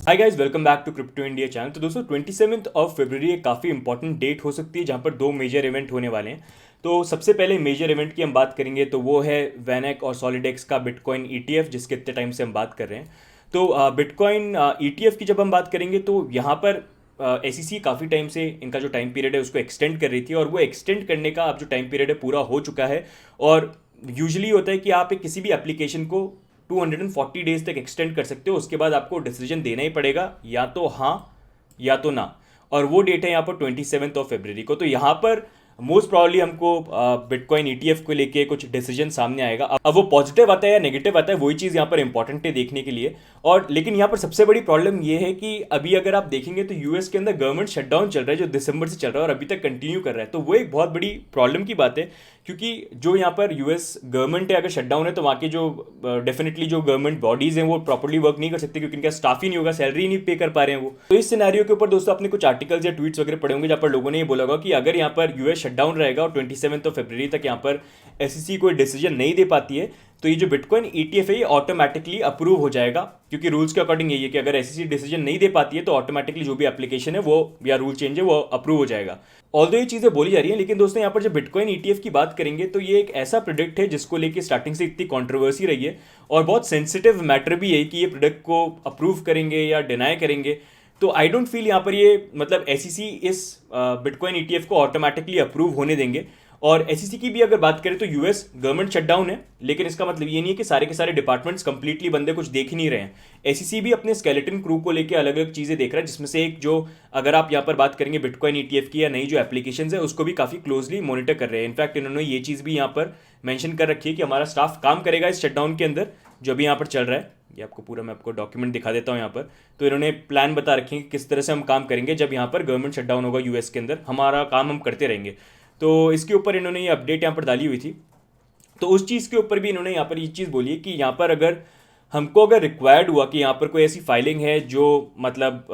Hi guys, welcome back to crypto India channel. तो दोस्तों 27 फरवरी एक काफ़ी इंपॉर्टेंट डेट हो सकती है जहां पर दो मेजर इवेंट होने वाले हैं। तो सबसे पहले मेजर इवेंट की हम बात करेंगे तो वो है वैनेक और सॉलिडेक्स का बिटकॉइन ईटीएफ, जिसके इतने टाइम से हम बात कर रहे हैं। तो बिटकॉइन ईटीएफ की जब हम बात करेंगे तो यहाँ पर एसईसी काफ़ी टाइम से इनका जो टाइम पीरियड है उसको एक्सटेंड कर रही थी, और वो एक्सटेंड करने का अब जो टाइम पीरियड है पूरा हो चुका है। और यूजुअली होता है कि आप एक किसी भी एप्लीकेशन को 240 डेज तक एक्सटेंड कर सकते हो, उसके बाद आपको डिसीजन देना ही पड़ेगा, या तो हाँ या तो ना। और वो डेट है यहाँ पर 27 फरवरी को। तो यहाँ पर मोस्ट प्रॉब्ली हमको बिटकॉइन ईटीएफ को लेके कुछ डिसीजन सामने आएगा। अब वो पॉजिटिव आता है या नेगेटिव आता है, वही चीज़ यहाँ पर इंपॉर्टेंट है देखने के लिए। और लेकिन यहाँ पर सबसे बड़ी प्रॉब्लम ये है कि अभी अगर आप देखेंगे तो यूएस के अंदर गवर्नमेंट शटडाउन चल रहा है, जो दिसंबर से चल रहा है और अभी तक कंटिन्यू कर रहा है। तो वो एक बहुत बड़ी प्रॉब्लम की बात है, क्योंकि जो यहाँ पर यूएस गवर्नमेंट है, अगर शटडाउन है तो वहाँ के जो डेफिनेटली जो गवर्नमेंट बॉडीज हैं वो प्रॉपर्ली वर्क नहीं कर सकते, क्योंकि इनका स्टाफ ही नहीं होगा, सैलरी नहीं पे कर पा रहे हैं वो। तो इस सिनेरियो के ऊपर दोस्तों आपने कुछ आर्टिकल्स या ट्वीट्स वगैरह पढ़े होंगे जहाँ पर लोगों ने ये बोला होगा कि अगर यहाँ पर यूएस शटडाउन रहेगा और 27 फरवरी तक यहाँ पर एसईसी कोई डिसीजन नहीं दे पाती है, तो ये जो बिटकॉइन ईटीएफ है ये ऑटोमेटिकली अप्रूव हो जाएगा। क्योंकि रूल्स के अकॉर्डिंग यही है कि अगर एसईसी डिसीजन नहीं दे पाती है तो ऑटोमेटिकली जो भी एप्लीकेशन है वो या रूल चेंज है वो अप्रूव हो जाएगा। ऑल्दो ये चीज़ें बोली जा रही हैं, लेकिन दोस्तों यहाँ पर जब बिटकॉइन ईटीएफ की बात करेंगे तो ये एक ऐसा प्रोडक्ट है जिसको लेके स्टार्टिंग से इतनी कंट्रोवर्सी रही है, और बहुत सेंसिटिव मैटर भी है कि ये प्रोडक्ट को अप्रूव करेंगे या डिनाई करेंगे। तो आई डोंट फील यहाँ पर ये मतलब एसईसी इस बिटकॉइन ईटीएफ को ऑटोमेटिकली अप्रूव होने देंगे। और एसईसी की भी अगर बात करें तो यूएस गवर्नमेंट शटडाउन है, लेकिन इसका मतलब ये नहीं है कि सारे के सारे डिपार्टमेंट्स कंप्लीटली बंदे कुछ देख ही नहीं रहे हैं। एसईसी भी अपने स्केलेटन क्रू को लेकर अलग अलग चीज़ें देख रहा है, जिसमें से एक जो अगर आप यहाँ पर बात करेंगे बिटकॉइन ईटीएफ की या नई जो एप्लीकेशन है उसको भी काफ़ी क्लोजली मॉनिटर कर रहे हैं। इनफैक्ट इन्होंने ये चीज़ भी यहाँ पर मेंशन कर रखी है कि हमारा स्टाफ काम करेगा इस शटडाउन के अंदर जो अभी यहाँ पर चल रहा है। ये आपको पूरा मैं आपको डॉक्यूमेंट दिखा देता हूँ यहाँ पर। तो इन्होंने प्लान बता रखे हैं कि किस तरह से हम काम करेंगे जब यहाँ पर गवर्नमेंट शटडाउन होगा यूएस के अंदर, हमारा काम हम करते रहेंगे। तो इसके ऊपर इन्होंने ये अपडेट यहाँ पर डाली हुई थी। तो उस चीज़ के ऊपर भी इन्होंने यहाँ पर ये चीज़ बोली है कि यहाँ पर अगर हमको अगर रिक्वायर्ड हुआ कि यहाँ पर कोई ऐसी फाइलिंग है जो मतलब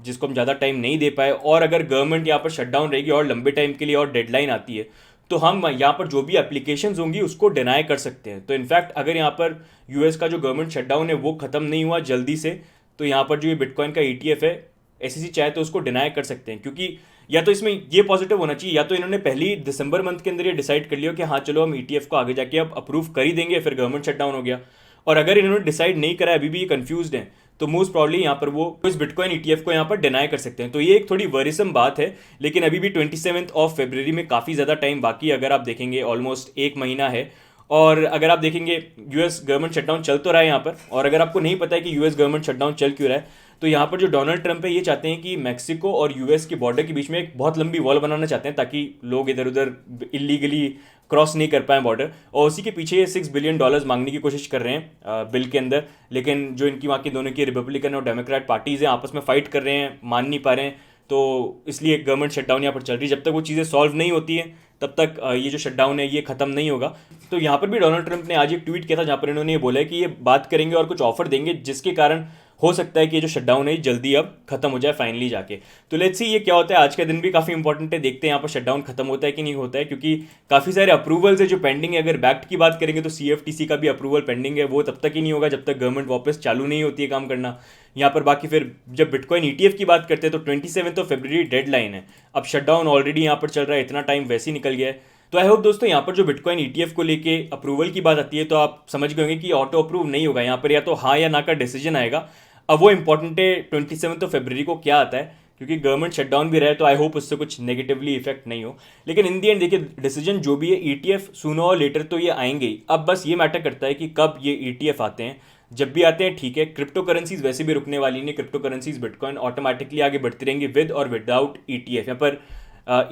जिसको हम ज़्यादा टाइम नहीं दे पाए, और अगर गवर्नमेंट यहाँ पर शटडाउन रहेगी और लंबे टाइम के लिए और डेडलाइन आती है, तो हम यहाँ पर जो भी एप्लीकेशंस होंगी उसको डिनाई कर सकते हैं। तो इनफैक्ट अगर यहाँ पर यूएस का जो गवर्नमेंट शटडाउन है वो ख़त्म नहीं हुआ जल्दी से, तो यहाँ पर जो ये बिटकॉइन का ईटीएफ है एसईसी चाहे तो उसको डिनाई कर सकते हैं। क्योंकि या तो इसमें ये पॉजिटिव होना चाहिए, या तो इन्होंने पहली दिसंबर मंथ के अंदर ये डिसाइड कर लिया कि हाँ चलो हम ईटीएफ को आगे जाके अब अप्रूव कर ही देंगे, फिर गवर्नमेंट शटडाउन हो गया। और अगर इन्होंने डिसाइड नहीं करा, अभी भी ये कंफ्यूज्ड हैं, तो मोस्ट प्रॉब्ली यहाँ पर वो इस बिटकॉइन ईटीएफ को यहाँ पर डिनाई कर सकते हैं। तो ये एक थोड़ी वरीसम बात है, लेकिन अभी भी 27 फरवरी में काफ़ी ज़्यादा टाइम बाकी है। अगर आप देखेंगे ऑलमोस्ट एक महीना है। और अगर आप देखेंगे यूएस गवर्नमेंट शटडाउन चल तो रहा है यहाँ पर, और अगर आपको नहीं पता है कि यूएस गवर्नमेंट शटडाउन चल क्यों रहा है, तो यहाँ पर जो डोनाल्ड ट्रंप है ये चाहते हैं कि मैक्सिको और यूएस के बॉर्डर के बीच में एक बहुत लंबी वॉल बनाना चाहते हैं, ताकि लोग इधर उधर इलीगली क्रॉस नहीं कर पाए बॉर्डर। और उसी के पीछे ये $6 बिलियन मांगने की कोशिश कर रहे हैं बिल के अंदर। लेकिन जो इनकी वहाँ की दोनों की रिपब्लिकन और डेमोक्रेट पार्टीज़ हैं आपस में फाइट कर रहे हैं, मान नहीं पा रहे हैं। तो इसलिए गवर्नमेंट शटडाउन यहाँ पर चल रही है। जब तक वो चीज़ें सॉल्व नहीं होती हैं तब तक ये जो शटडाउन है ये खत्म नहीं होगा। तो यहाँ पर भी डोनाल्ड ट्रंप ने आज एक ट्वीट किया था जहाँ पर इन्होंने ये बोला है कि ये बात करेंगे और कुछ ऑफर देंगे, जिसके कारण हो सकता है कि ये जो शटडाउन है जल्दी अब खत्म हो जाए फाइनली जाके। तो लेट्स सी ये क्या होता है। आज का दिन भी काफ़ी इंपॉर्टेंट है, देखते हैं यहाँ पर शटडाउन खत्म होता है कि नहीं होता है, क्योंकि काफ़ी सारे अप्रूवल्स है जो पेंडिंग है। अगर बैक्ट की बात करेंगे तो सीएफटीसी का भी अप्रूवल पेंडिंग है, वो तब तक ही नहीं होगा जब तक गवर्नमेंट वापस चालू नहीं होती है काम करना यहाँ पर। बाकी फिर जब बिटकॉइन ईटीएफ की बात करते हैं तो 27 फरवरी डेडलाइन है। अब शटडाउन ऑलरेडी यहाँ पर चल रहा है, इतना टाइम वैसे ही निकल गया है। तो आई होप दोस्तों यहाँ पर जो बिटकॉइन ईटीएफ को लेके अप्रूवल की बात आती है तो आप समझ गए होंगे कि ऑटो अप्रूव नहीं होगा यहाँ पर, या तो हाँ या ना का डिसीजन आएगा। अब वो इंपॉर्टेंट है 27 फरवरी को क्या आता है, क्योंकि गवर्नमेंट शटडाउन भी रहे, तो आई होप उससे कुछ नेगेटिवली इफेक्ट नहीं हो। लेकिन इन दी एंड देखिए डिसीजन जो भी है ईटीएफ सूनो और लेटर तो ये आएंगे ही। अब बस ये मैटर करता है कि कब ये ईटीएफ आते हैं। जब भी आते हैं ठीक है, क्रिप्टो करेंसीज वैसे भी रुकने वाली नहीं। क्रिप्टो करेंसीज बिटकॉइन ऑटोमेटिकली आगे बढ़ती रहेंगी विद और विदाउट ईटीएफ। यहाँ पर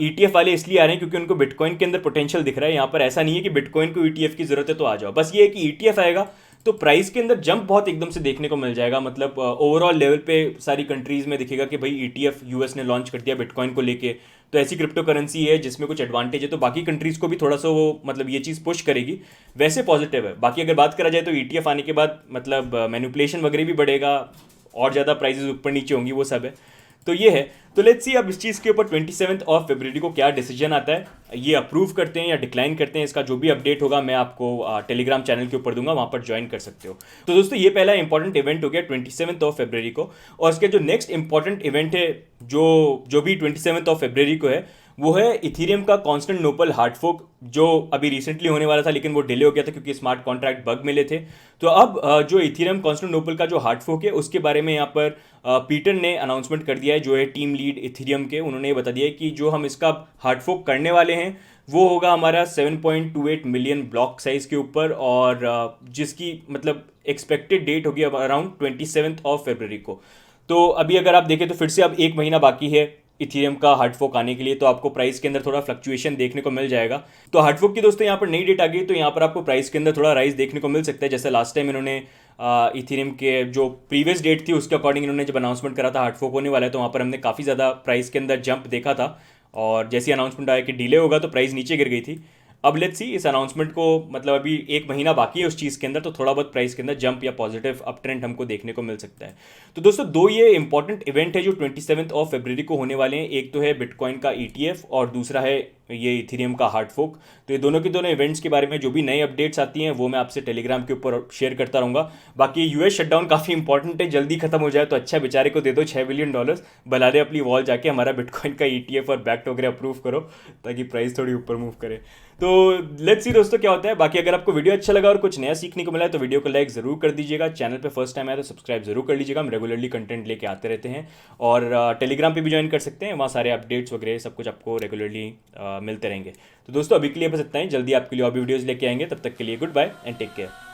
ईटीएफ वाले इसलिए आ रहे हैं क्योंकि उनको बिटकॉइन के अंदर पोटेंशियल दिख रहा है। यहाँ पर ऐसा नहीं है कि बिटकॉइन को ईटीएफ की जरूरत है तो आ जाओ, बस ये है कि ईटीएफ आएगा तो प्राइस के अंदर जंप बहुत एकदम से देखने को मिल जाएगा। मतलब ओवरऑल लेवल पे सारी कंट्रीज में दिखेगा कि भाई ईटीएफ यूएस ने लॉन्च कर दिया बिटकॉइन को लेके, तो ऐसी क्रिप्टो करेंसी है जिसमें कुछ एडवांटेज है, तो बाकी कंट्रीज को भी थोड़ा सा वो मतलब ये चीज़ पुश करेगी। वैसे पॉजिटिव है। बाकी अगर बात करा जाए तो ईटीएफ आने के बाद मतलब मैनिपुलेशन वगैरह भी बढ़ेगा और ज़्यादा प्राइजेज ऊपर नीचे होंगी, वो सब है। तो ये है। तो लेट्स सी अब इस चीज़ के ऊपर 27 ऑफ फरवरी को क्या डिसीजन आता है, ये अप्रूव करते हैं या डिक्लाइन करते हैं, इसका जो भी अपडेट होगा मैं आपको टेलीग्राम चैनल के ऊपर दूंगा, वहाँ पर ज्वाइन कर सकते हो। तो दोस्तों ये पहला इंपॉर्टेंट इवेंट हो गया 27 ऑफ फरवरी को। और इसके जो नेक्स्ट इंपॉर्टेंट इवेंट है जो जो भी 27 ऑफ फरवरी को है, वो है इथीरियम का कॉन्स्टेंटिनोपल हार्ड फोक, जो अभी रिसेंटली होने वाला था लेकिन वो डिले हो गया था क्योंकि स्मार्ट कॉन्ट्रैक्ट बग मिले थे। तो अब जो इथीरियम कॉन्स्टेंटिनोपल का जो हार्ड फोक है उसके बारे में यहाँ पर पीटर ने अनाउंसमेंट कर दिया है, जो है टीम लीड इथीरियम के। उन्होंने ये बता दिया है कि जो हम इसका हार्ड फोक करने वाले हैं वो होगा हमारा 7.28 मिलियन ब्लॉक साइज के ऊपर, और जिसकी मतलब एक्सपेक्टेड डेट होगी अब अराउंड 27 ऑफ फरवरी को। तो अभी अगर आप देखें तो फिर से अब एक महीना बाकी है इथीरियम का हार्ड फोक आने के लिए, तो आपको प्राइस के अंदर थोड़ा फ्लक्चुएशन देखने को मिल जाएगा। तो हार्ड फोक की दोस्तों यहाँ पर नई डेट आ गई, तो यहाँ पर आपको प्राइस के अंदर थोड़ा राइज देखने को मिल सकता है। जैसे लास्ट टाइम इन्होंने इथीरियम के जो प्रीवियस डेट थी उसके अकॉर्डिंग इन्होंने जब अनाउंसमेंट करा था हार्ड फोक होने वाला है, तो वहाँ पर हमने काफ़ी ज़्यादा प्राइस के अंदर जंप देखा था, और जैसी अनाउंसमेंट आया कि डिले होगा तो प्राइस नीचे गिर गई थी। अब लेट्स सी इस अनाउंसमेंट को, मतलब अभी एक महीना बाकी है उस चीज़ के अंदर, तो थोड़ा बहुत प्राइस के अंदर जंप या पॉजिटिव अप ट्रेंड हमको देखने को मिल सकता है। तो दोस्तों दो ये इंपॉर्टेंट इवेंट है जो 27 ऑफ फरवरी को होने वाले हैं। एक तो है बिटकॉइन का ETF और दूसरा है ये इथीरियम का हार्ड फोक। तो ये दोनों के दोनों इवेंट्स के बारे में जो भी नई अपडेट्स आती हैं वो मैं आपसे टेलीग्राम के ऊपर शेयर करता रहूँगा। बाकी US शटडाउन काफ़ी इंपॉर्टेंट है, जल्दी खत्म हो जाए तो अच्छा, बेचारे को दे दो $6 बिलियन, बना दे अपनी वॉल जाके हमारा बिटकॉइन का ETF और बैक वगैरह अप्रूव करो ताकि प्राइस थोड़ी ऊपर मूव करे। तो लेट्स सी दोस्तों क्या होता है। बाकी अगर आपको वीडियो अच्छा लगा और कुछ नया सीखने को मिला है तो वीडियो को लाइक जरूर कर दीजिएगा। चैनल पे फर्स्ट टाइम आया तो सब्सक्राइब जरूर कर लीजिएगा, हम रेगुलरली कंटेंट लेके आते रहते हैं। और टेलीग्राम पे भी ज्वाइन कर सकते हैं, वहाँ सारे अपडेट्स वगैरह सब कुछ आपको रेगुलरली मिलते रहेंगे। तो दोस्तों अभी के लिए बस इतना ही, जल्दी आपके लिए और भी वीडियोज़ लेके आएंगे, तब तक के लिए goodbye and take care.